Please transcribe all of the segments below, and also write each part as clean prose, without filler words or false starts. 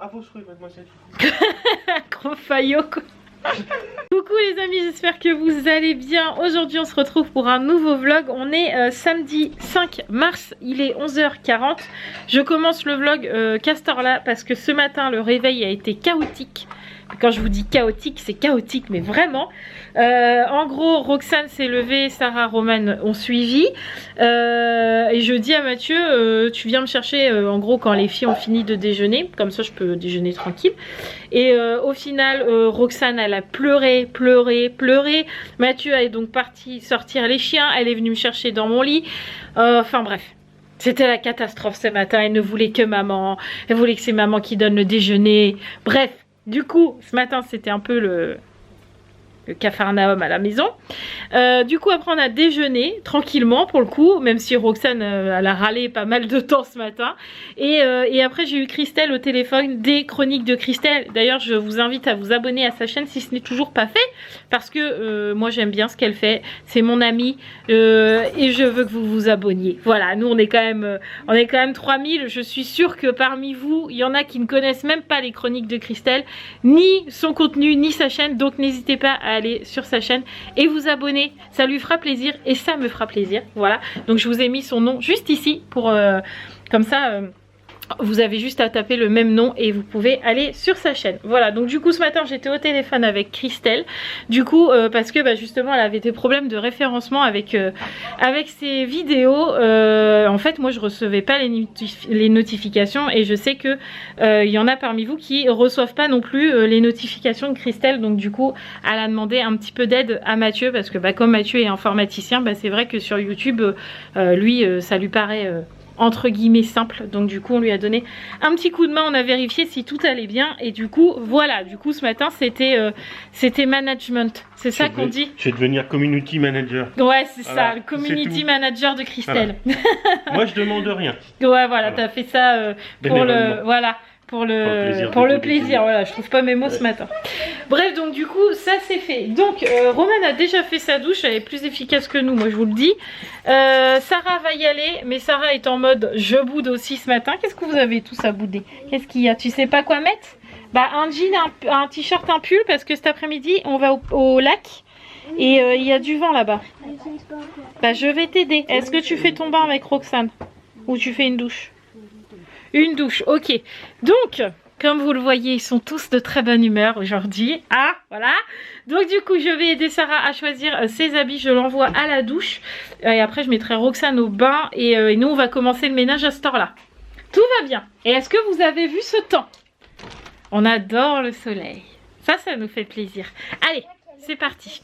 Bravo, je mademoiselle. Gros faillot quoi. Coucou les amis, j'espère que vous allez bien. Aujourd'hui on se retrouve pour un nouveau vlog. On est samedi 5 mars, il est 11h40. Je commence le vlog qu'à cette heure-là parce que ce matin le réveil a été chaotique. Quand je vous dis chaotique, c'est chaotique mais vraiment. En gros, Roxane s'est levée, Sarah, Roman ont suivi. Et je dis à Mathieu, tu viens me chercher en gros quand les filles ont fini de déjeuner. Comme ça je peux déjeuner tranquille. Et au final, Roxane elle a pleuré. Mathieu est donc parti sortir les chiens. Elle est venue me chercher dans mon lit. Enfin bref. C'était la catastrophe ce matin. Elle ne voulait que maman. Elle voulait que c'est maman qui donne le déjeuner. Bref. Du coup, ce matin, c'était un peu le capharnaüm à la maison. Du coup, après, on a déjeuné tranquillement pour le coup, même si Roxane, elle a râlé pas mal de temps ce matin. Et après, j'ai eu Christelle au téléphone, des chroniques de Christelle. D'ailleurs, je vous invite à vous abonner à sa chaîne si ce n'est toujours pas fait. Parce que moi, j'aime bien ce qu'elle fait. C'est mon amie. Et je veux que vous vous abonniez. Voilà, nous, on est quand même 3000. Je suis sûre que parmi vous, il y en a qui ne connaissent même pas les chroniques de Christelle, ni son contenu, ni sa chaîne. Donc, n'hésitez pas à aller sur sa chaîne et vous abonner, ça lui fera plaisir et ça me fera plaisir. Voilà, donc je vous ai mis son nom juste ici pour comme ça vous avez juste à taper le même nom et vous pouvez aller sur sa chaîne. Voilà, donc du coup ce matin j'étais au téléphone avec Christelle, du coup parce que justement elle avait des problèmes de référencement avec ses vidéos. En fait moi je recevais pas les notifications et je sais que il y en a parmi vous qui reçoivent pas non plus les notifications de Christelle. Donc du coup elle a demandé un petit peu d'aide à Mathieu parce que comme Mathieu est informaticien, c'est vrai que sur YouTube lui ça lui paraît entre guillemets simple, donc du coup on lui a donné un petit coup de main, on a vérifié si tout allait bien et du coup voilà, du coup ce matin c'était management, c'est ça qu'on dit. Je vais devenir community manager. Ouais c'est voilà, ça, le community manager de Christelle. Voilà. Moi je demande rien. Ouais voilà, t'as fait ça pour le voilà. Pour le plaisir, voilà, je trouve pas mes mots ce matin. Bref, donc du coup, ça c'est fait. Donc, Roman a déjà fait sa douche, elle est plus efficace que nous, moi je vous le dis. Sarah va y aller, mais Sarah est en mode je boude aussi ce matin. Qu'est-ce que vous avez tous à bouder? Qu'est-ce qu'il y a? Tu sais pas quoi mettre? Un jean, un t-shirt, un pull, parce que cet après-midi, on va au lac. Et il y a du vent là-bas. Je vais t'aider. Est-ce que tu fais ton bain avec Roxane? Ou tu fais une douche? Une douche, ok. Donc, comme vous le voyez, ils sont tous de très bonne humeur aujourd'hui. Ah, voilà. Donc du coup, je vais aider Sarah à choisir ses habits. Je l'envoie à la douche. Et après, je mettrai Roxane au bain. Et nous, on va commencer le ménage à cette heure-là. Tout va bien. Et est-ce que vous avez vu ce temps? On adore le soleil. Ça nous fait plaisir. Allez, c'est parti.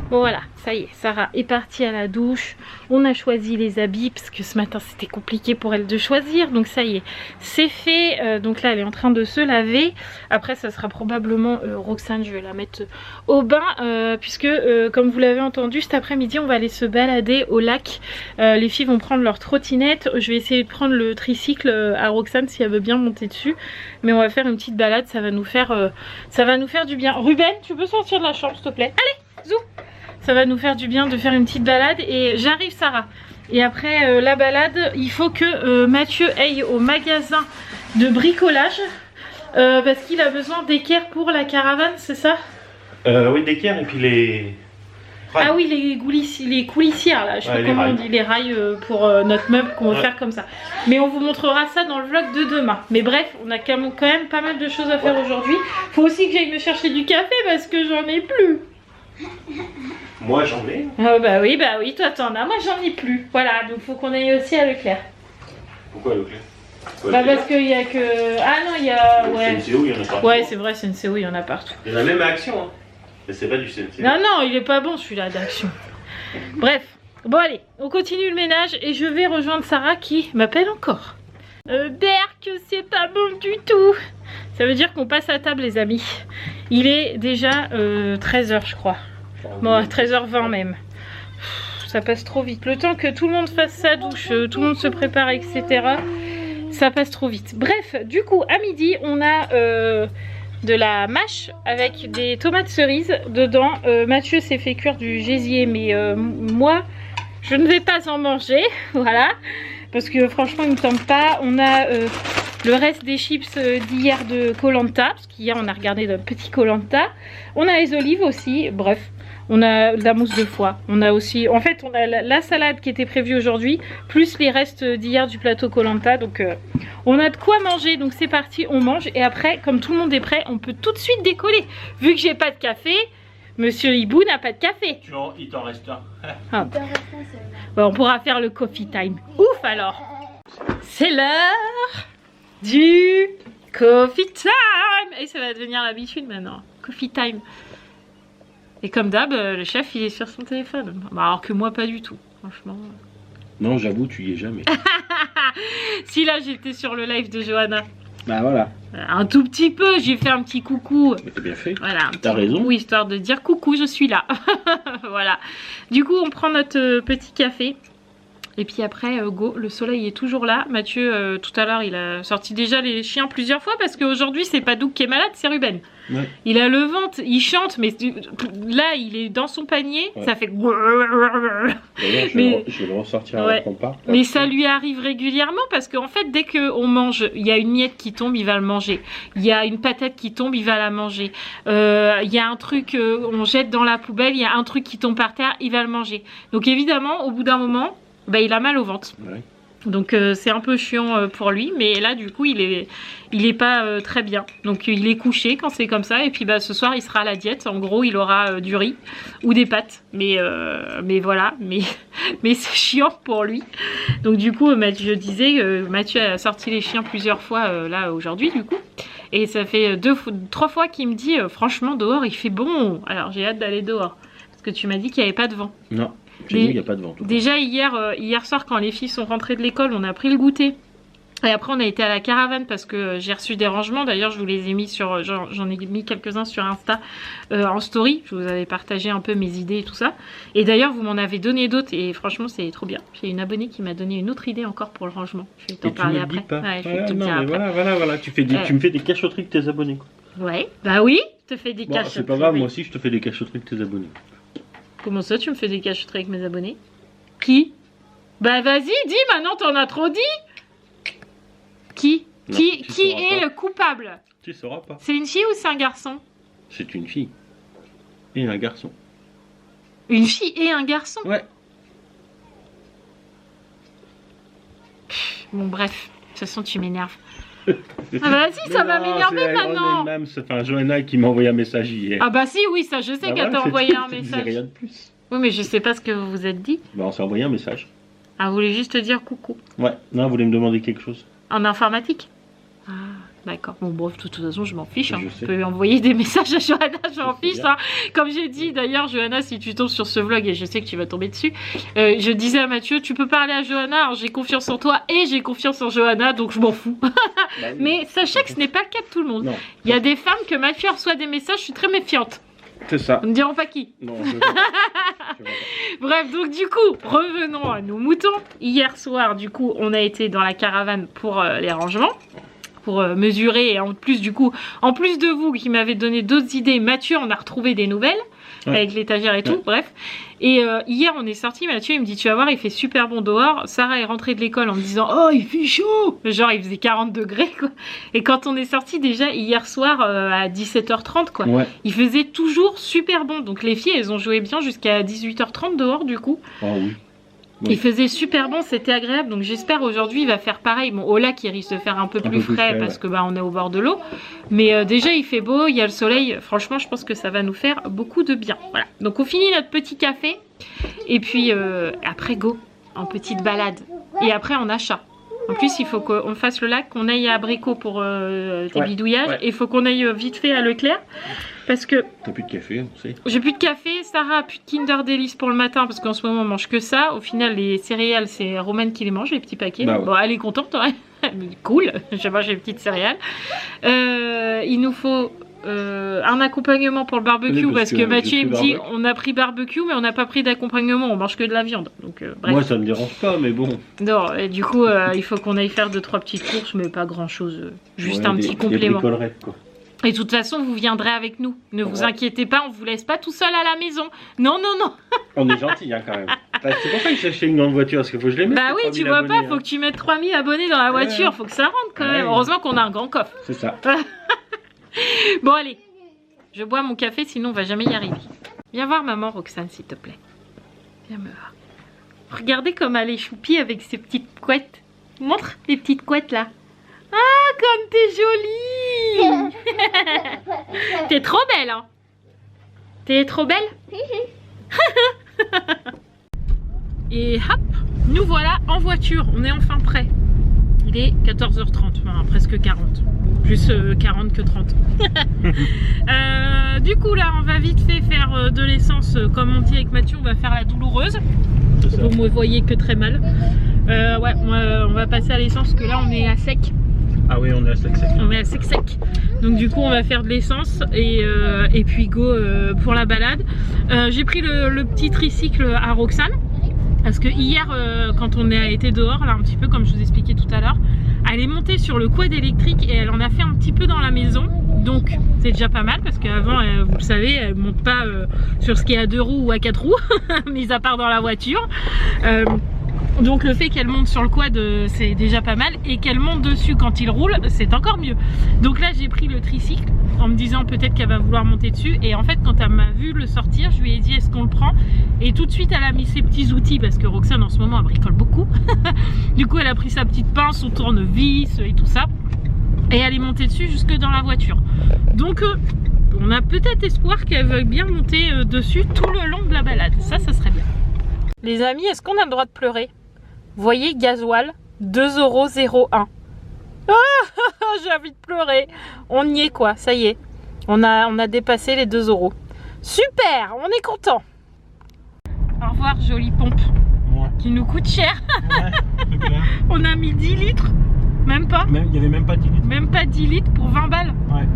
Bon voilà, ça y est, Sarah est partie à la douche. On a choisi les habits parce que ce matin c'était compliqué pour elle de choisir. Donc ça y est, c'est fait. Donc là elle est en train de se laver. Après ça sera probablement Roxane, je vais la mettre au bain. Puisque comme vous l'avez entendu, cet après-midi on va aller se balader au lac. Les filles vont prendre leur trottinette. Je vais essayer de prendre le tricycle à Roxane si elle veut bien monter dessus. Mais on va faire une petite balade, ça va nous faire du bien. Ruben, tu peux sortir de la chambre s'il te plaît? Allez, zou. Ça va nous faire du bien de faire une petite balade. Et j'arrive Sarah. Et après la balade, il faut que Mathieu aille au magasin de bricolage. Parce qu'il a besoin d'équerre pour la caravane, c'est ça? Oui, d'équerre et puis les... rails. Ah oui, les coulissières là. Je sais pas comment on dit, les rails pour notre meuble qu'on va faire comme ça. Mais on vous montrera ça dans le vlog de demain. Mais bref, on a quand même pas mal de choses à faire aujourd'hui. Faut aussi que j'aille me chercher du café parce que j'en ai plus. Moi j'en ai. Bah oui, toi t'en as, moi j'en ai plus. Voilà, donc faut qu'on aille aussi à Leclerc. Pourquoi Leclerc? Parce qu'il y a que... Ah non, il y a... Ouais, CNCO, il y en a partout. Ouais, c'est vrai, CNCO, il y en a partout. Il y en a même à Action, hein. Mais c'est pas du CNCO. Non, il est pas bon celui-là d'Action. Bref, bon allez, on continue le ménage et je vais rejoindre Sarah qui m'appelle encore. Berk, c'est pas bon du tout. Ça veut dire qu'on passe à table les amis. Il est déjà 13h je crois. Bon, 13h20 même. Ça passe trop vite. Le temps que tout le monde fasse sa douche, tout le monde se prépare, etc. Ça passe trop vite. Bref, du coup, à midi, on a de la mâche avec des tomates cerises dedans. Mathieu s'est fait cuire du gésier, mais moi, je ne vais pas en manger. Voilà. Parce que franchement, il ne me tente pas. On a le reste des chips d'hier de Koh-Lanta, parce qu'hier on a regardé notre petit Koh-Lanta. On a les olives aussi, bref. On a de la mousse de foie. On a aussi, en fait, on a la salade qui était prévue aujourd'hui, plus les restes d'hier du plateau Koh-Lanta. Donc, on a de quoi manger. Donc, c'est parti, on mange. Et après, comme tout le monde est prêt, on peut tout de suite décoller. Vu que j'ai pas de café, Monsieur Hibou n'a pas de café. Il t'en reste un. Ah. Bon, on pourra faire le coffee time. Ouf alors. C'est l'heure du coffee time. Et ça va devenir l'habitude maintenant. Coffee time. Et comme d'hab, le chef, il est sur son téléphone. Bah, alors que moi, pas du tout, franchement. Non, j'avoue, tu y es jamais. Si, là, j'étais sur le live de Johanna. Bah voilà. Un tout petit peu, j'ai fait un petit coucou. Mais t'as bien fait. Voilà, T'as raison. Oui, histoire de dire coucou, je suis là. Voilà. Du coup, on prend notre petit café. Et puis après, go, le soleil est toujours là. Mathieu, tout à l'heure, il a sorti déjà les chiens plusieurs fois parce qu'aujourd'hui, c'est pas Doug qui est malade, c'est Ruben. Ouais. Il a le ventre, il chante, mais là, il est dans son panier, ouais. Ça fait... D'ailleurs, mais... je vais le ressortir ouais. avant qu'on parte. Mais ça lui arrive régulièrement parce qu'en fait, dès qu'on mange, il y a une miette qui tombe, il va le manger. Il y a une patate qui tombe, il va la manger. Il y a un truc, on jette dans la poubelle, il y a un truc qui tombe par terre, il va le manger. Donc évidemment, au bout d'un moment... Bah, il a mal au ventre. Ouais. Donc c'est un peu chiant pour lui. Mais là du coup il est pas très bien. Donc il est couché quand c'est comme ça. Et puis bah, ce soir il sera à la diète. En gros il aura du riz ou des pâtes. Mais voilà. Mais c'est chiant pour lui. Donc du coup je disais Mathieu a sorti les chiens plusieurs fois là aujourd'hui du coup. Et ça fait 3 fois qu'il me dit franchement dehors il fait bon. Alors j'ai hâte d'aller dehors. Parce que tu m'as dit qu'il n'y avait pas de vent. Non. Chez nous, il n'y a pas de vent. Déjà hier soir quand les filles sont rentrées de l'école, on a pris le goûter. Et après on a été à la caravane parce que j'ai reçu des rangements. D'ailleurs je vous les ai mis sur, j'en ai mis quelques-uns sur Insta en story. Je vous avais partagé un peu mes idées et tout ça. Et d'ailleurs vous m'en avez donné d'autres et franchement c'est trop bien. J'ai une abonnée qui m'a donné une autre idée encore pour le rangement. Je vais t'en parler après. Ouais, je vais te dire après. Voilà. Tu me fais des cachotteries de tes abonnés. Quoi. Ouais, bah oui, je te fais des cachotteries. C'est pas grave, moi aussi je te fais des cachotteries de tes abonnés. Comment ça, tu me fais des cachotteries avec mes abonnés? Qui? Bah vas-y, dis, maintenant t'en as trop dit. Qui? Non, qui est le coupable? Tu sauras pas. C'est une fille ou c'est un garçon? C'est une fille. Et un garçon. Une fille et un garçon? Ouais. Bon bref, de toute façon tu m'énerves. Ah bah si, ça va m'énerver maintenant. C'est Johanna qui m'a envoyé un message hier. Ah bah si, oui, ça je sais qu'elle t'a envoyé un message. Rien de plus. Oui, mais je sais pas ce que vous vous êtes dit. Bah on s'est envoyé un message. Ah, vous voulez juste te dire coucou? Ouais, non, vous voulez me demander quelque chose. En informatique? Ah, d'accord. Bon, bref, de toute façon, je m'en fiche. Hein. Je peux lui envoyer des messages à Johanna, je m'en fiche. Hein. Comme j'ai dit, d'ailleurs, Johanna, si tu tombes sur ce vlog, et je sais que tu vas tomber dessus, je disais à Mathieu, tu peux parler à Johanna, j'ai confiance en toi et j'ai confiance en Johanna, donc je m'en fous. Bah oui, mais sachez que ce n'est pas le cas de tout le monde. Non. Il y a des femmes que Mathieu reçoit des messages, je suis très méfiante. C'est ça. Nous ne dirons pas qui. Non, je veux pas. Bref, donc du coup, revenons à nos moutons. Hier soir, du coup, on a été dans la caravane pour les rangements. Pour mesurer et en plus du coup, en plus de vous qui m'avez donné d'autres idées, Mathieu on a retrouvé des nouvelles avec l'étagère et tout, bref. Et hier on est sorti, Mathieu il me dit tu vas voir il fait super bon dehors. Sarah est rentrée de l'école en me disant oh il fait chaud, genre il faisait 40 degrés quoi. Et quand on est sorti déjà hier soir à 17h30 quoi, il faisait toujours super bon. Donc les filles elles ont joué bien jusqu'à 18h30 dehors du coup. Oh oui. Il faisait super bon, c'était agréable, donc j'espère aujourd'hui il va faire pareil. Bon, au lac il risque de faire un peu plus frais parce que bah on est au bord de l'eau, mais déjà il fait beau, il y a le soleil. Franchement, je pense que ça va nous faire beaucoup de bien. Voilà. Donc on finit notre petit café et puis après go en petite balade et après en achat. En plus, il faut qu'on fasse le lac, qu'on aille à Abricot pour tes bidouillages et il faut qu'on aille vite fait à Leclerc. Parce que... T'as plus de café, on sait. J'ai plus de café, Sarah a plus de Kinder Delice pour le matin parce qu'en ce moment on mange que ça. Au final les céréales c'est Romaine qui les mange, les petits paquets. Bah ouais. Bon elle est contente, ouais. Cool, je mange les petites céréales. Il nous faut un accompagnement pour le barbecue parce que Mathieu il me dit on a pris barbecue mais on n'a pas pris d'accompagnement, on mange que de la viande. Donc, bref. Moi ça me dérange pas mais bon. Non, et du coup il faut qu'on aille faire 2-3 petites courses mais pas grand chose, juste un petit complément. Quoi. Et de toute façon, vous viendrez avec nous. Ne vous inquiétez pas, on vous laisse pas tout seul à la maison. Non, non, non. On est gentils, hein, quand même. Bah, c'est pour ça que j'ai acheté une grande voiture, parce qu'il faut que je les mette. Bah les oui, 3000 tu vois pas, abonnés, faut que tu mettes 3000 abonnés dans la voiture, faut que ça rentre quand même. Ouais. Heureusement qu'on a un grand coffre. C'est ça. Bon allez, je bois mon café, sinon on va jamais y arriver. Viens voir maman Roxane, s'il te plaît. Viens me voir. Regardez comme elle est choupie avec ses petites couettes. Montre les petites couettes là. Ah, comme t'es jolie. T'es trop belle, hein. T'es trop belle. Et hop, nous voilà en voiture. On est enfin prêts. Il est 14h30, enfin, presque 40. Plus 40 que 30. Du coup là, on va vite fait faire de l'essence. Comme on dit avec Mathieu, on va faire la douloureuse. Vous me voyez que très mal. Ouais, on va passer à l'essence, parce que là on est à sec. Ah oui, on est à sec. On est à sec. Donc du coup on va faire de l'essence et puis go pour la balade. J'ai pris le petit tricycle à Roxane. Parce que hier, quand on a été dehors, là un petit peu comme je vous expliquais tout à l'heure, elle est montée sur le quad électrique et elle en a fait un petit peu dans la maison. Donc c'est déjà pas mal parce qu'avant, vous le savez, elle monte pas sur ce qui est à 2 roues ou à 4 roues, mis à part dans la voiture. Donc le fait qu'elle monte sur le quad, c'est déjà pas mal. Et qu'elle monte dessus quand il roule, c'est encore mieux. Donc là j'ai pris le tricycle en me disant peut-être qu'elle va vouloir monter dessus. Et en fait quand elle m'a vu le sortir, je lui ai dit est-ce qu'on le prend? Et tout de suite elle a mis ses petits outils, parce que Roxane en ce moment elle bricole beaucoup. Du coup elle a pris sa petite pince, son tournevis et tout ça. Et elle est montée dessus jusque dans la voiture. Donc on a peut-être espoir qu'elle veuille bien monter dessus tout le long de la balade. Ça serait bien. Les amis, est-ce qu'on a le droit de pleurer? Vous voyez, gasoil, 2,01 €. Ah, j'ai envie de pleurer. On y est quoi, ça y est. On a dépassé les 2 €. Super, on est content. Au revoir, jolie pompe. Ouais. Qui nous coûte cher. Ouais, c'est clair. On a mis 10 litres. Même pas. Il n'y avait même pas 10 litres. Même pas 10 litres pour 20 balles. Ouais.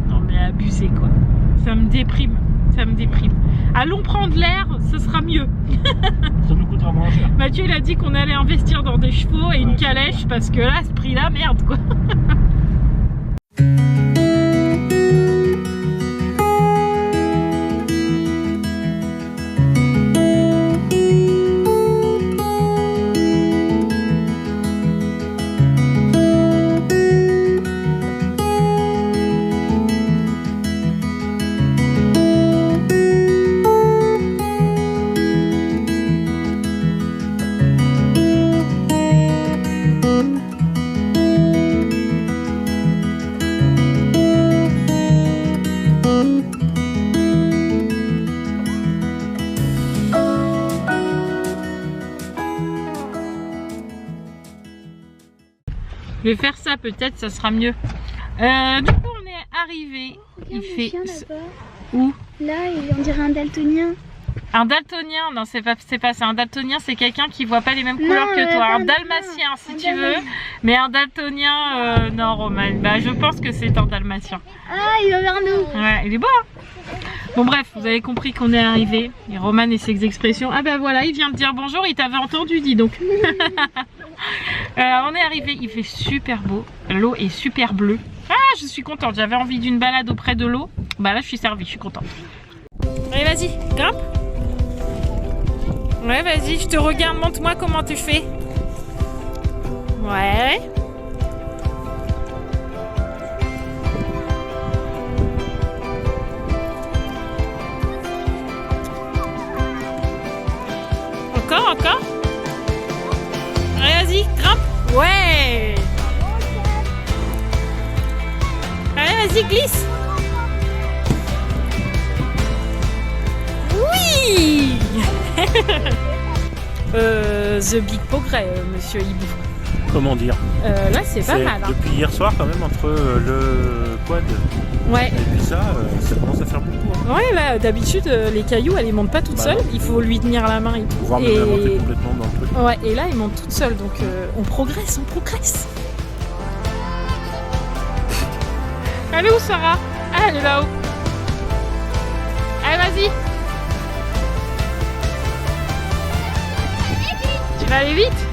Non mais abusé quoi. Ça me déprime. Ça me déprime. Allons prendre l'air, ce sera mieux. Ça nous coûtera moins cher. Mathieu il a dit qu'on allait investir dans des chevaux et une calèche, parce que là, ce prix-là, merde quoi. Je vais faire ça, peut-être ça sera mieux. Du coup on est arrivé. Il fait où? Là, on dirait un daltonien. Un daltonien? Non, c'est pas ça. Un daltonien, c'est quelqu'un qui voit pas les mêmes couleurs que toi. Un dalmatien, si tu veux. Mais un daltonien, non, Roman. Bah, je pense que c'est un dalmatien. Ah, il va vers nous. Ouais, il est beau. Hein. Bon, bref, vous avez compris qu'on est arrivé. Et Roman et ses expressions. Ah, bah voilà, il vient de dire bonjour. Il t'avait entendu, dis donc. On est arrivé. Il fait super beau. L'eau est super bleue. Ah, je suis contente. J'avais envie d'une balade auprès de l'eau. Bah là, je suis servie. Je suis contente. Allez, vas-y, grimpe. Ouais, vas-y, je te regarde, montre-moi comment tu fais. Ouais. Encore. Allez, vas-y, grimpe. Ouais. Allez, vas-y, glisse. Oui. The Big Progrès, monsieur Hibou. Comment dire? Là, c'est pas mal. Hein. Depuis hier soir, quand même, entre le quad Ouais. et puis ça commence à faire beaucoup. Hein. Ouais, là, d'habitude, les cailloux, elle les monte pas toute seule. Il faut lui tenir la main et tout. Pouvoir même la monter complètement dans le truc. Ouais, et là, elle monte toute seule. Donc, on progresse. Elle est où, Sarah? Ah, elle est là-haut. Allez, vas-y. Tu vas aller vite?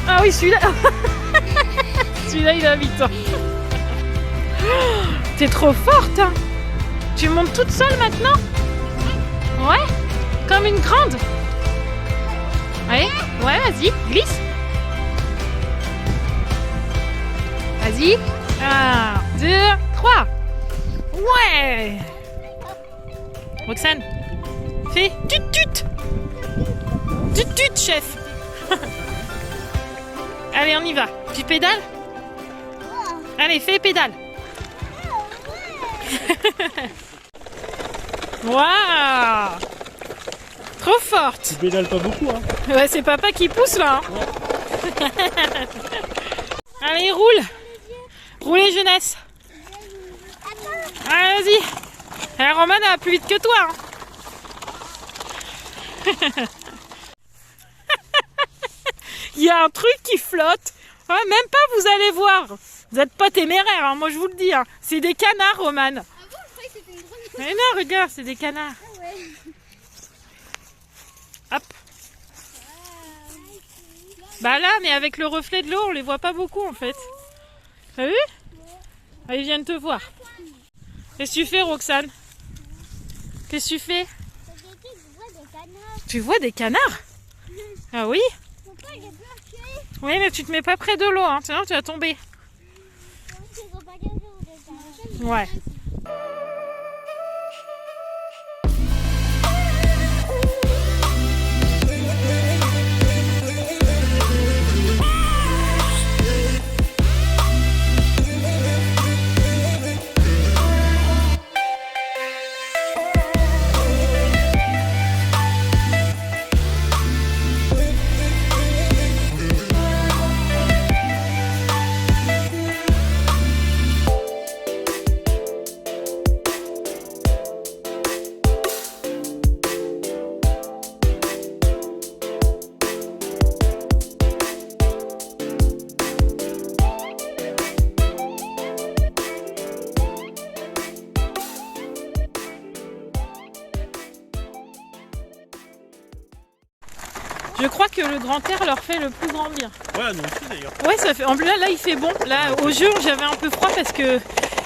Ah oui, celui-là. Celui-là, il va vite. Hein. T'es trop forte. Hein. Tu montes toute seule maintenant? Ouais? Comme une grande? Ouais, vas-y, glisse. Vas-y. 1, 2, 3. Ouais. Roxane, fais tut-tut. Tut-tut, chef. Allez, on y va. Tu pédales? Allez, fais pédale. Waouh! Trop forte. Tu pédales pas beaucoup, hein. Ouais, c'est papa qui pousse là. Hein. Allez, roule. Roulez, jeunesse. Allez, vas-y. La Romane elle va plus vite que toi. Hein. Il y a un truc qui flotte. Ouais, même pas, vous allez voir. Vous n'êtes pas téméraires, hein, moi je vous le dis. Hein. C'est des canards, Romane. Ah bon, je croyais que c'était une grenouille. Mais non, regarde, c'est des canards. Ah ouais. Hop. Bah là, mais avec le reflet de l'eau, on les voit pas beaucoup en fait. T'as vu? Ah, ils viennent te voir. Qu'est-ce que tu fais, Roxane? Qu'est-ce que tu fais? Tu vois des canards? Ah oui? Oui, mais tu te mets pas près de l'eau, hein, sinon tu vas tomber. Ouais. Je crois que le grand air leur fait le plus grand bien. Ouais, nous aussi d'ailleurs. Ouais, ça fait. En plus là, il fait bon. Là, au jeu, j'avais un peu froid parce que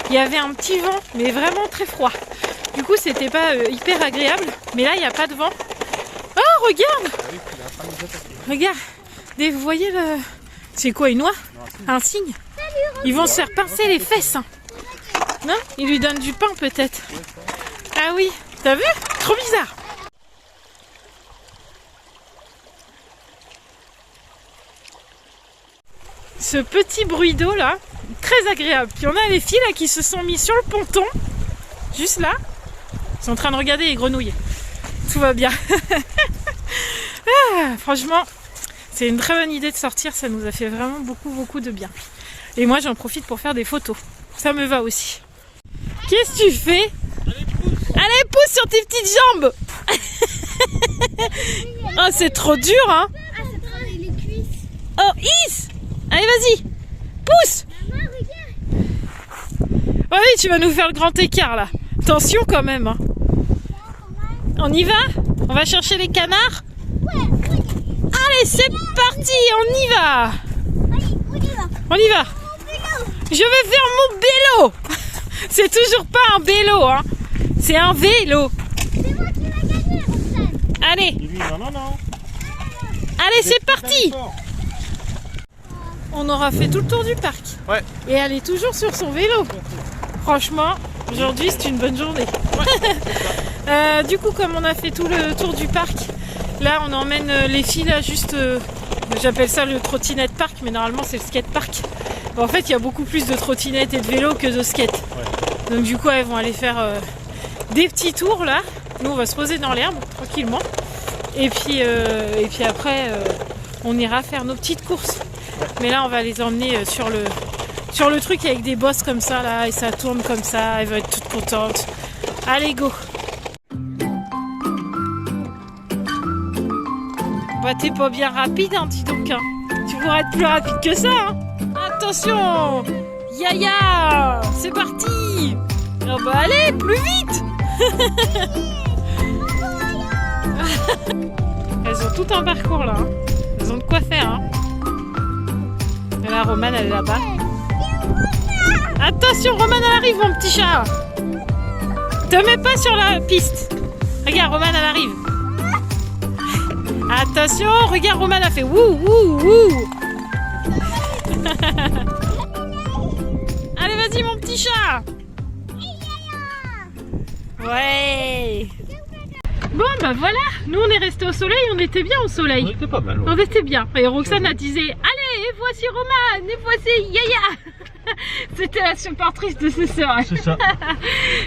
il y avait un petit vent, mais vraiment très froid. Du coup, c'était pas hyper agréable. Mais là, il n'y a pas de vent. Oh, regarde! Regarde. Vous voyez le. C'est quoi, une oie? Un cygne? Ils vont se faire pincer les fesses. Hein. Non? Ils lui donnent du pain peut-être. Ah oui. T'as vu? Trop bizarre. Ce petit bruit d'eau là, très agréable. Puis on a les filles là qui se sont mis sur le ponton, juste là. Ils sont en train de regarder les grenouilles. Tout va bien. Ah, franchement, c'est une très bonne idée de sortir. Ça nous a fait vraiment beaucoup de bien. Et moi j'en profite pour faire des photos. Ça me va aussi. Qu'est-ce que tu fais? Allez, pousse sur tes petites jambes. Oh, c'est trop dur, hein. Ah, ça travaille les cuisses. Oh, Is. Allez, vas-y. Pousse. Maman, regarde. Oh oui, tu vas nous faire le grand écart, là. Attention, quand même. Hein. On y va? On va chercher les canards? Ouais, Allez, c'est parti. On y va. allez, on y va. On y va. Mon vélo. Je vais faire mon vélo. C'est toujours pas un vélo, hein. C'est un vélo. C'est moi qui vais gagner, Roxane. Allez, Et lui, non. allez, c'est parti. On aura fait tout le tour du parc. Ouais. Et elle est toujours sur son vélo. Franchement, aujourd'hui, c'est une bonne journée. Du coup, comme on a fait tout le tour du parc, là, on emmène les filles, là, juste... j'appelle ça le trottinette parc, mais normalement, c'est le skate park. En fait, il y a beaucoup plus de trottinettes et de vélos que de skate. Ouais. Donc du coup, elles vont aller faire des petits tours, là. Nous, on va se poser dans l'herbe, tranquillement. Et puis après, on ira faire nos petites courses. Mais là, on va les emmener sur le truc avec des bosses comme ça, là. Et ça tourne comme ça. Elles vont être toutes contentes. Allez, go! Bah, t'es pas bien rapide, hein, dis donc. Hein. Tu pourrais être plus rapide que ça. Hein. Attention! Yaya! C'est parti! Oh bah allez, plus vite! Elles ont tout un parcours là. Hein. Elles ont de quoi faire. Hein. Et là, Romane, elle est là-bas. Attention, Romane, elle arrive, mon petit chat! Te mets pas sur la piste. Regarde, Romane, elle arrive. Attention, regarde, Roman a fait wouh, wouh, wouh. Allez, vas-y, mon petit chat. Ouais. Bon, bah voilà, nous on est resté au soleil, on était bien au soleil. On était pas mal. Ouais. On était bien. Et Roxane a disé, allez, et voici Roman, et voici Yaya. C'était la supportrice de ses sœurs. C'est ça.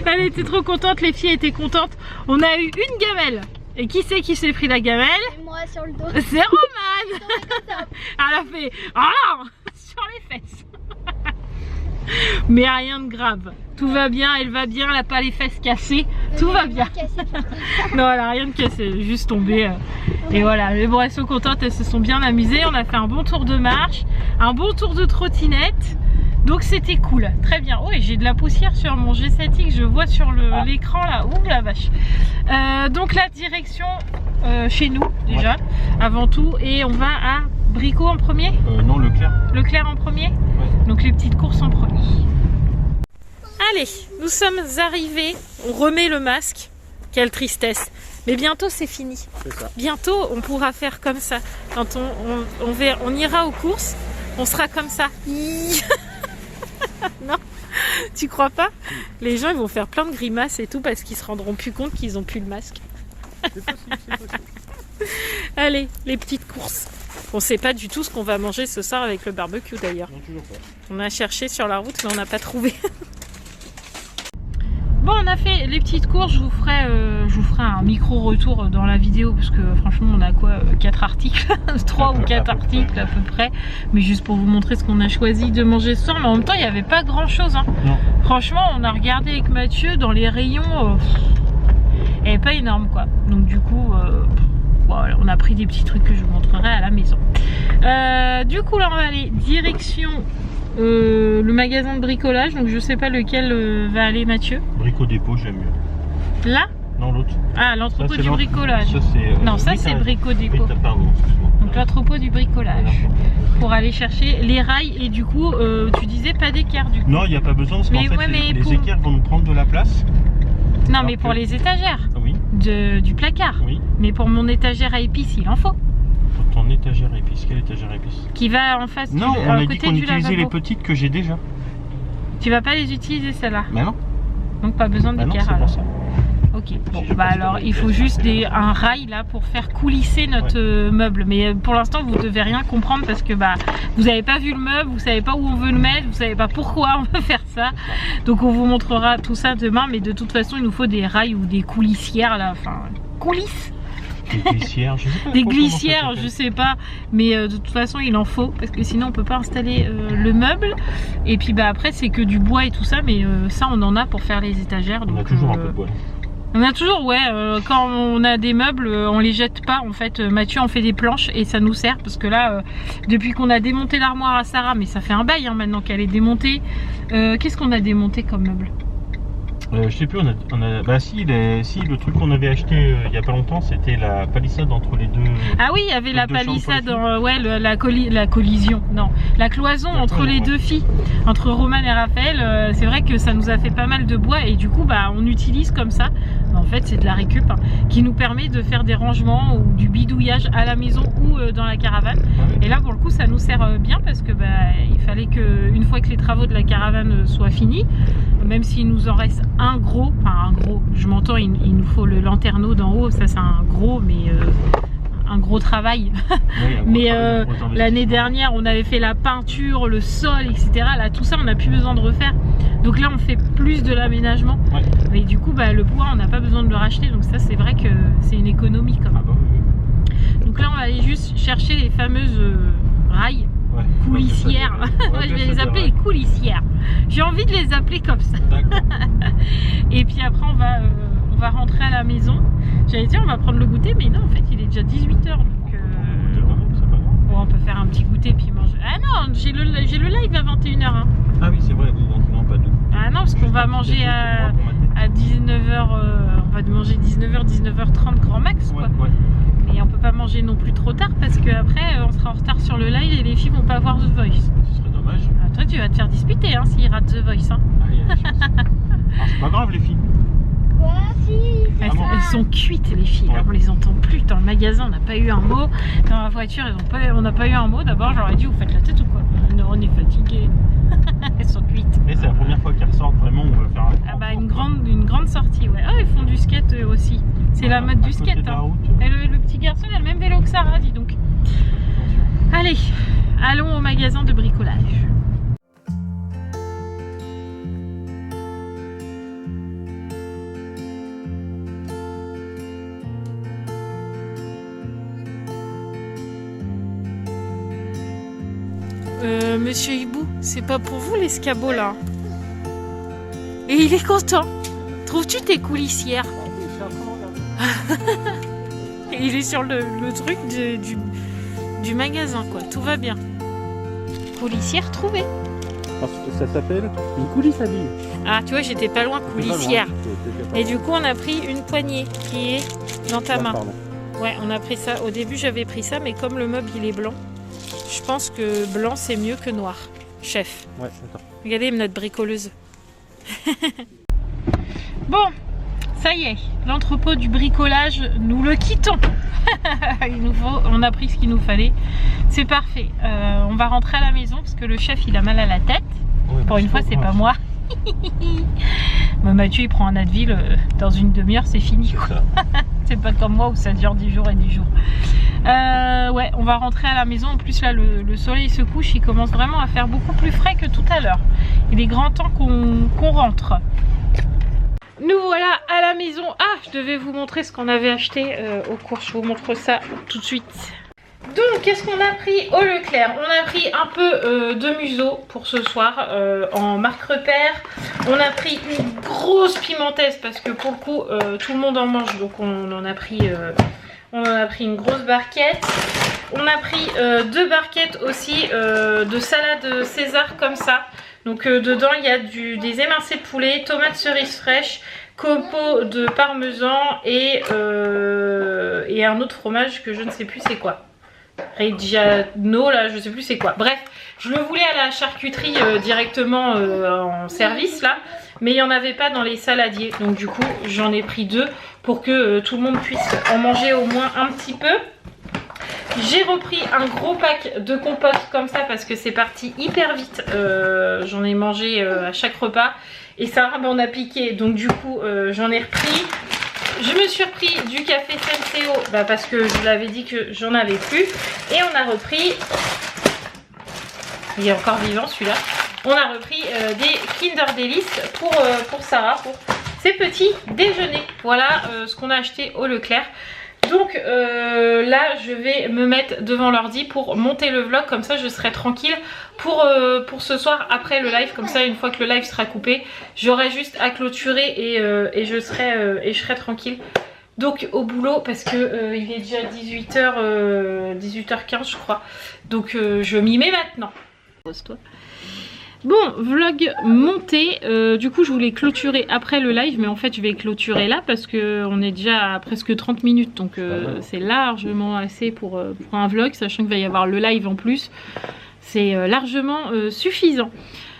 Elle était trop contente, les filles étaient contentes. On a eu une gamelle. Et qui c'est qui s'est pris la gamelle? Et moi sur le dos. C'est Roman. Elle a fait oh, sur les fesses. Mais rien de grave. Tout va bien, elle va bien, elle n'a pas les fesses cassées. Tout va bien. Non, elle a rien de cassé, elle est juste tombée. Et voilà, les bon, elles sont contentes, elles se sont bien amusées. On a fait un bon tour de marche, un bon tour de trottinette. Donc c'était cool, très bien. Oui, j'ai de la poussière sur mon G7X, je vois sur l'écran là. Ouh la vache. Donc la direction chez nous déjà, avant tout. Et on va à Brico en premier? Non, Leclerc. Leclerc en premier? Ouais. Donc les petites courses en premier. Allez, nous sommes arrivés, on remet le masque. Quelle tristesse. Mais bientôt c'est fini. C'est ça. Bientôt on pourra faire comme ça. Quand on ira aux courses, on sera comme ça. Non, tu crois pas? Les gens ils vont faire plein de grimaces et tout parce qu'ils se rendront plus compte qu'ils ont plus le masque. C'est possible, c'est possible. Allez, les petites courses. On sait pas du tout ce qu'on va manger ce soir avec le barbecue d'ailleurs. Non, toujours pas. On a cherché sur la route mais on n'a pas trouvé. Bon, on a fait les petites courses, je vous ferai un micro retour dans la vidéo parce que franchement on a quoi 4 articles, 3 ou 4 articles à peu près, mais juste pour vous montrer ce qu'on a choisi de manger ce soir. Mais en même temps il n'y avait pas grand chose hein. Non. Franchement on a regardé avec Mathieu dans les rayons, il n'y avait pas énorme quoi, donc du coup voilà, on a pris des petits trucs que je vous montrerai à la maison. Du coup là on va aller direction le magasin de bricolage, donc je sais pas lequel va aller Mathieu. Brico Dépôt, j'aime mieux. Là? Non, l'autre. Ah, l'entrepôt du bricolage. Ça, c'est, non, ça c'est Brico Dépôt. Pardon, excuse-moi. Donc l'entrepôt du bricolage. Pour aller chercher les rails et du coup, tu disais pas d'équerre du coup. Non, il n'y a pas besoin parce qu'en fait, ouais, les pour... équerres vont nous prendre de la place. Non, mais pour les étagères. Oui. Du placard. Oui. Mais pour mon étagère à épices, il en faut. Pour ton étagère à épices, quelle étagère à épices? Qui va en face non, du on a dit côté qu'on du utilisait lavabo. les petites que j'ai déjà. Tu vas pas les utiliser celles-là? Bah non. Donc pas besoin Bah non, d'équerre c'est alors. pour ça. Ok, bon bah alors il faut juste un rail là pour faire coulisser notre meuble. Mais pour l'instant vous devez rien comprendre parce que bah vous n'avez pas vu le meuble, vous savez pas où on veut le mettre, vous savez pas pourquoi on veut faire ça. Donc on vous montrera tout ça demain, mais de toute façon il nous faut des rails ou des coulissières là, enfin coulisses. Des glissières, je sais pas. Des glissières, je sais pas, mais de toute façon il en faut parce que sinon on peut pas installer le meuble. Et puis bah après c'est que du bois et tout ça, mais ça on en a pour faire les étagères. Donc, on a toujours un peu de bois. On a toujours, ouais, quand on a des meubles, on les jette pas en fait. Mathieu en fait des planches et ça nous sert parce que là, depuis qu'on a démonté l'armoire à Sarah, mais ça fait un bail hein, maintenant qu'elle est démontée. Qu'est-ce qu'on a démonté comme meuble? Je sais plus, bah si, le truc qu'on avait acheté il y a pas longtemps, c'était la palissade entre les deux. Ah oui, il y avait la palissade, ouais, la collision, non, la cloison entre les deux filles, entre Roman et Raphaël. C'est vrai que ça nous a fait pas mal de bois et du coup, bah, on utilise comme ça. En fait, c'est de la récup hein, qui nous permet de faire des rangements ou du bidouillage à la maison ou dans la caravane. Et là, pour le coup, ça nous sert bien parce que bah, il fallait que, une fois que les travaux de la caravane soient finis, même s'il nous en reste un gros, je m'entends, il nous faut le lanterneau d'en haut, ça c'est un gros, mais un gros travail. Oui, mais l'année dernière, on avait fait la peinture, le sol, etc. Là, tout ça, on n'a plus besoin de refaire. Donc là, on fait plus de l'aménagement. Ouais. Mais du coup, bah, le bois, on n'a pas besoin de le racheter. Donc ça, c'est vrai que c'est une économie quand même. Ah bah. Donc là, on va aller juste chercher les fameuses rails. Ouais, coulissières. Ouais, je vais les appeler les coulissières. J'ai envie de les appeler comme ça. Et puis après on va rentrer à la maison. J'allais dire on va prendre le goûter, mais non en fait il est déjà 18h donc bon, on peut faire un petit goûter puis manger. Ah non, j'ai le live à 21h hein. Ah oui c'est vrai, donc non pas de. Ah non parce qu'on va manger à 19h, on va manger 19h 30 grand max quoi. Ouais. Et on peut pas manger non plus trop tard parce que après on sera en retard sur le live et les filles vont pas voir The Voice. Ce serait dommage. Ah, toi tu vas te faire disputer hein, s'ils ratent The Voice hein. Ah, c'est pas grave les filles. quoi? Si. Elles sont cuites les filles, Ouais. on les entend plus. Dans le magasin, on n'a pas eu un mot. Dans la voiture, on n'a pas eu un mot. D'abord, j'aurais dit, vous faites la tête ou quoi? Non, on est fatigué. Elles sont cuites. Et c'est la première fois qu'ils ressortent vraiment, on va faire un Ah bah une grande sortie, ouais. Ah, ils font du skate eux aussi. C'est la mode du skate. Hein. Et le petit garçon, il a le même vélo que Sarah, dis donc. Allez, allons au magasin de bricolage. Monsieur Hibou, c'est pas pour vous l'escabeau là? Et il est content. Trouves-tu tes coulissières? Et il est sur le truc du magasin quoi, tout va bien. Coulissière trouvée. Ça s'appelle une coulisse à billes. Ah tu vois, j'étais pas loin, coulissière. Et du coup on a pris une poignée qui est dans ta main. Ouais, on a pris ça. Au début j'avais pris ça, mais comme le meuble il est blanc, je pense que blanc c'est mieux que noir. Chef. Ouais, d'accord. Regardez notre bricoleuse. Bon, ça y est, l'entrepôt du bricolage, nous le quittons. On a pris ce qu'il nous fallait. C'est parfait. On va rentrer à la maison parce que le chef il a mal à la tête. Ouais, Pour une fois, c'est pas moi. Mathieu il prend un Advil, dans une demi-heure c'est fini. C'est ça. C'est pas comme moi où ça dure 10 jours et 10 jours. Ouais, on va rentrer à la maison. En plus là, le soleil se couche, il commence vraiment à faire beaucoup plus frais que tout à l'heure. Il est grand temps qu'on rentre. Nous voilà à la maison. Ah, je devais vous montrer ce qu'on avait acheté aux courses. Je vous montre ça tout de suite. Donc, qu'est-ce qu'on a pris au Leclerc? On a pris un peu de museau pour ce soir en marque repère. On a pris une grosse pimentesse parce que pour le coup, tout le monde en mange. Donc, on en a pris une grosse barquette. On a pris 2 barquettes aussi de salade César comme ça. Donc dedans il y a des émincés de poulet, tomates cerises fraîches, copeaux de parmesan et un autre fromage que je ne sais plus c'est quoi. Reggiano là, je sais plus c'est quoi. Bref, je le voulais à la charcuterie directement en service là, mais il n'y en avait pas dans les saladiers. Donc du coup j'en ai pris 2 pour que tout le monde puisse en manger au moins un petit peu. J'ai repris un gros pack de compote comme ça parce que c'est parti hyper vite. J'en ai mangé à chaque repas et ça m'en a piqué. Donc du coup j'en ai repris. Je me suis repris du café Senseo parce que je vous l'avais dit que j'en avais plus. Et on a repris, il est encore vivant celui-là. On a repris des Kinder Delice pour Sarah, pour ses petits déjeuners. Voilà ce qu'on a acheté au Leclerc. Donc là je vais me mettre devant l'ordi pour monter le vlog, comme ça je serai tranquille pour ce soir après le live. Comme ça une fois que le live sera coupé, j'aurai juste à clôturer et je serai tranquille. Donc au boulot parce que il est déjà 18h15 je crois. Donc je m'y mets maintenant. Pose-toi. Bon, vlog monté, du coup je voulais clôturer après le live, mais en fait je vais clôturer là parce qu'on est déjà à presque 30 minutes, donc c'est largement assez pour un vlog, sachant qu'il va y avoir le live en plus, c'est largement suffisant.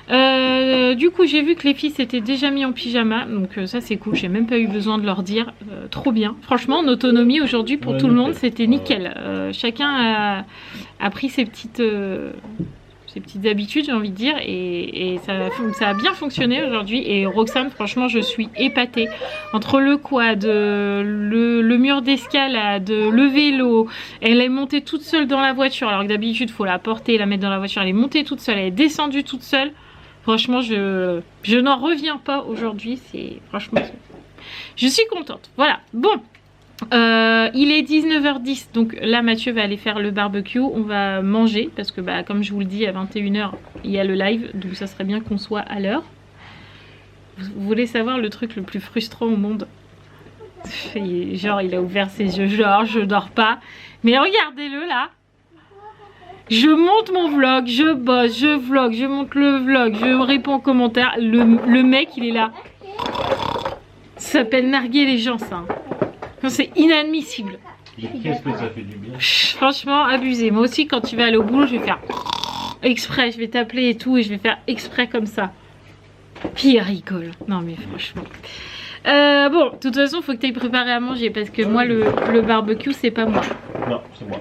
Du coup j'ai vu que les filles s'étaient déjà mis en pyjama, donc ça c'est cool, j'ai même pas eu besoin de leur dire, trop bien. Franchement en autonomie aujourd'hui pour tout le monde c'était nickel, chacun a pris ses petites habitudes j'ai envie de dire et ça a bien fonctionné aujourd'hui. Et Roxane franchement je suis épatée entre le quad, le mur d'escalade, le vélo. Elle est montée toute seule dans la voiture alors que d'habitude faut la porter, la mettre dans la voiture. Elle est montée toute seule, elle est descendue toute seule. Franchement je n'en reviens pas aujourd'hui, franchement je suis contente. Voilà, bon. Il est 19h10 donc là Mathieu va aller faire le barbecue, on va manger parce que comme je vous le dis à 21h il y a le live, donc ça serait bien qu'on soit à l'heure. Vous voulez savoir le truc le plus frustrant au monde? Genre il a ouvert ses yeux, genre je dors pas, mais regardez-le là, je monte mon vlog, je bosse, je vlog, je monte le vlog, je réponds aux commentaires, le mec il est là, ça s'appelle narguer les gens ça. C'est inadmissible. Qu'est-ce que ça fait du bien? Franchement, abusé. Moi aussi, quand tu vas aller au boulot, je vais faire exprès. Je vais t'appeler et tout, et je vais faire exprès comme ça. Puis il rigole. Non, mais franchement. Bon, de toute façon, faut que tu ailles préparer à manger parce que moi, le barbecue, c'est pas moi. Non, c'est moi.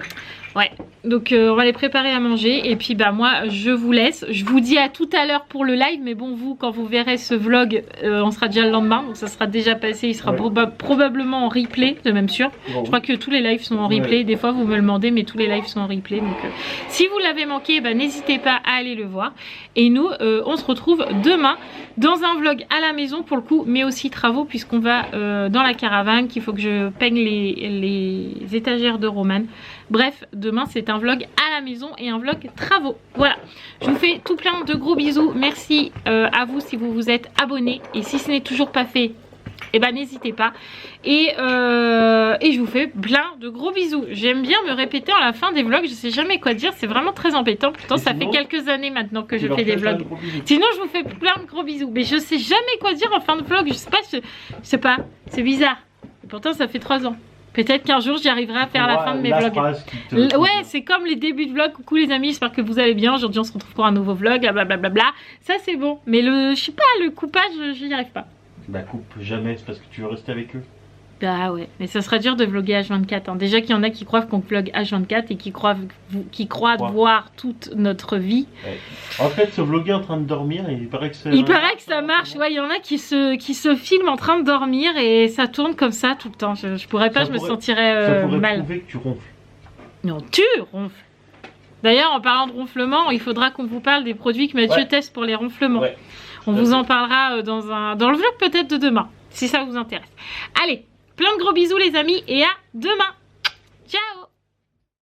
Ouais, donc on va les préparer à manger et puis bah moi je vous laisse. Je vous dis à tout à l'heure pour le live, mais bon vous quand vous verrez ce vlog, on sera déjà le lendemain, donc ça sera déjà passé, il sera probablement en replay, c'est même sûr. Bon, Je crois que tous les lives sont en replay, des fois vous me le demandez mais tous les lives sont en replay, donc si vous l'avez manqué, bah, n'hésitez pas à aller le voir. Et nous on se retrouve demain dans un vlog à la maison pour le coup, mais aussi travaux puisqu'on va dans la caravane, qu'il faut que je peigne les étagères de Roman. Bref, demain c'est un vlog à la maison et un vlog travaux. Voilà, je vous fais tout plein de gros bisous. Merci à vous si vous vous êtes abonnés. Et si ce n'est toujours pas fait, eh ben n'hésitez pas. Et je vous fais plein de gros bisous. J'aime bien me répéter à la fin des vlogs. Je sais jamais quoi dire, c'est vraiment très embêtant. Pourtant ça fait quelques années maintenant que je fais des vlogs. Sinon je vous fais plein de gros bisous. Mais je sais jamais quoi dire en fin de vlog. Je sais pas, c'est bizarre. Et pourtant ça fait 3 ans. Peut-être qu'un jour j'y arriverai à faire la fin de mes vlogs. Ouais, c'est comme les débuts de vlog. Coucou les amis, j'espère que vous allez bien. Aujourd'hui on se retrouve pour un nouveau vlog, blablabla. Ça c'est bon. Mais je sais pas, le coupage, je n'y arrive pas. Bah coupe jamais, c'est parce que tu veux rester avec eux. Bah ouais, mais ça serait dur de vlogger H24. Hein. Déjà qu'il y en a qui croient qu'on vlog H24 et qui croient voir toute notre vie. Ouais. En fait, se vlogger en train de dormir, il paraît que ça... Il paraît que ça marche, ouais, il y en a qui se filment en train de dormir et ça tourne comme ça tout le temps. Je pourrais pas, je me sentirais ça pourrait mal. prouver que tu ronfles. Non, tu ronfles. D'ailleurs, en parlant de ronflement, il faudra qu'on vous parle des produits que Mathieu teste pour les ronflements. Ouais. On vous en parlera dans le vlog peut-être de demain, si ça vous intéresse. Allez, plein de gros bisous les amis et à demain.